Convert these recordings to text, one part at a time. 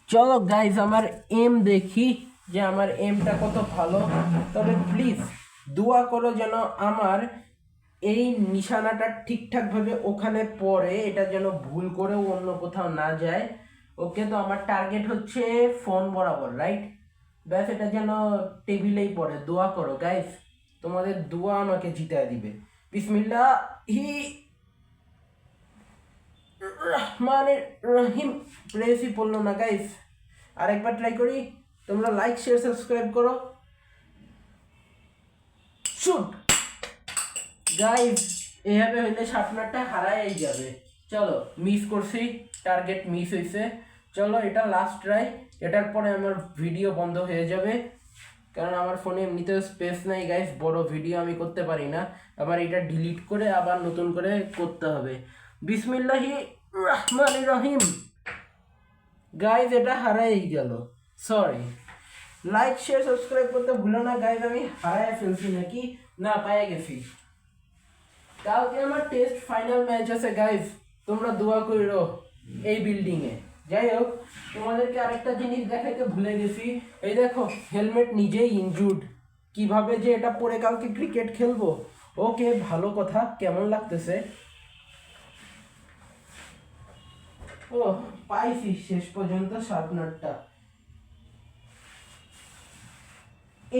চলো গাইজ আমার এম দেখি যে আমার এমটা কত ভালো। তবে প্লিজ দোয়া করো যেন আমার এই নিশানাটা ঠিকঠাকভাবে ওখানে পড়ে, এটা যেন ভুল করেও অন্য কোথাও না যায়। ওকে, তো আমার টার্গেট হচ্ছে ফোন বরাবর, রাইট? ব্যাস, এটা যেন টেবিলেই পড়ে। দোয়া করো গাইজ, তোমাদের দোয়া আমাকে জিতায় দিবে। বিসমিল্লাহ রহমানির রহিম। প্রেসই পড়লো না গাইজ, আরেকবার ট্রাই করি। তোমরা লাইক শেয়ার সাবস্ক্রাইব করো। শুট গাইজ, এভাবে হইলে শার্পনারটা হারাই যাবে। চলো, মিস করছি, টার্গেট মিস হয়েছে। চলো, এটা লাস্ট ট্রাই। এটার পরে আমার ভিডিও বন্ধ হয়ে যাবে, কারণ আমার ফোনে এমনিতেও স্পেস নাই গাইজ, বড় ভিডিও আমি করতে পারি না। আমার এটা ডিলিট করে আবার নতুন করে করতে হবে। বিসমিল্লাহি রহমানির রহিম। গাইজ, এটা হারাই গেল, সরি। লাইক শেয়ার সাবস্ক্রাইব করতে ভুলো না গাইজ। আমি হারাই ফেলছি নাকি? না, পায়ে গেছি। কালকে আমার টেস্ট ফাইনাল ম্যাচ আছে গাইজ, তোমরা দোয়া করো এই বিল্ডিংয়ে। যাই হোক, তোমাদেরকে আরেকটা জিনিস দেখাইতে ভুলে গেছি। এই দেখো, হেলমেট নিজেই ইনজুর্ড। কিভাবে যে এটা পরে কালকে ক্রিকেট খেলবো। ওকে, ভালো কথা। কেমন লাগতেছে? ও, পাইছি শেষ পর্যন্ত শার্পনারটা।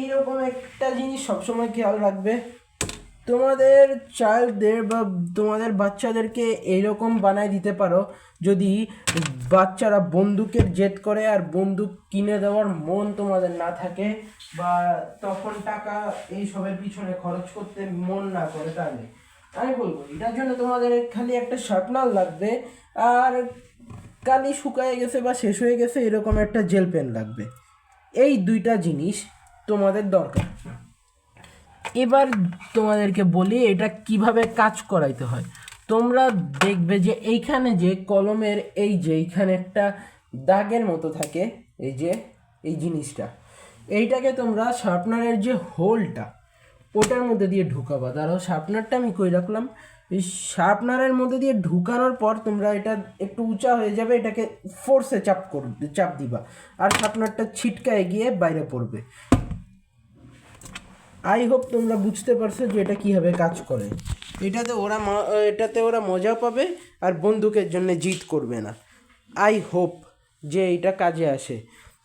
এইরকম একটা জিনিস সবসময় খেয়াল রাখবে, তোমাদের চাইল্ডদের বা তোমাদের বাচ্চাদেরকে এইরকম বানায় দিতে পারো, যদি বাচ্চারা বন্দুকের জেদ করে আর বন্দুক কিনে দেওয়ার মন তোমাদের না থাকে, বা তখন টাকা এইসবের পিছনে খরচ করতে মন না করে, তাহলে আমি বলবো এটার জন্য তোমাদের খালি একটা শার্পনার লাগবে, আর কালি শুকায় গেছে বা শেষ হয়ে গেছে এরকম একটা জেল পেন লাগবে। এই দুইটা জিনিস তোমাদের দরকার। এবার তোমাদেরকে বলি এটা কিভাবে কাজ করাইতে হয়। তোমরা দেখবে যে এইখানে যে কলমের এই যে এইখানে একটা দাগের মতো থাকে, এই যে এই জিনিসটা, এইটাকে তোমরা শার্পনারের যে হোলটা ওটার মধ্যে দিয়ে ঢুকাবা। দাঁড়াও, শার্পনারটা আমি কই রাখলাম। এই শার্পনারের মধ্যে দিয়ে ঢুকানোর পর তোমরা এটা একটু উঁচা হয়ে যাবে, এটাকে ফোর্সে চাপ দিবা, আর শার্পনারটা ছিটকায় গিয়ে বাইরে পড়বে। আই হোপ তোমরা বুঝতে পারছো যে এটা কীভাবে কাজ করে। এটাতে ওরা মজা পাবে আর বন্দুকের জন্য জিত করবে না। আই হোপ যে এটা কাজে আসে।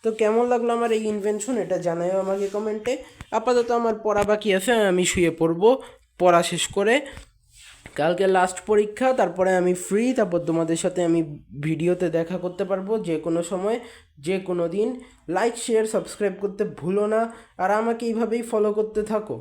তো কেমন লাগলো আমার এই ইনভেনশন, এটা জানাও আমাকে কমেন্টে। আপাতত আমার পড়া বাকি আছে, আমি শুয়ে পড়বো পড়া শেষ করে। কালকে লাস্ট পরীক্ষা, তারপরে আমি ফ্রি, তারপর তোমাদের সাথে আমি ভিডিওতে দেখা করতে পারবো যে কোনো সময়, যে কোনো দিন। লাইক শেয়ার সাবস্ক্রাইব করতে ভুলো না, আর আমাকে এইভাবেই ফলো করতে থাকো।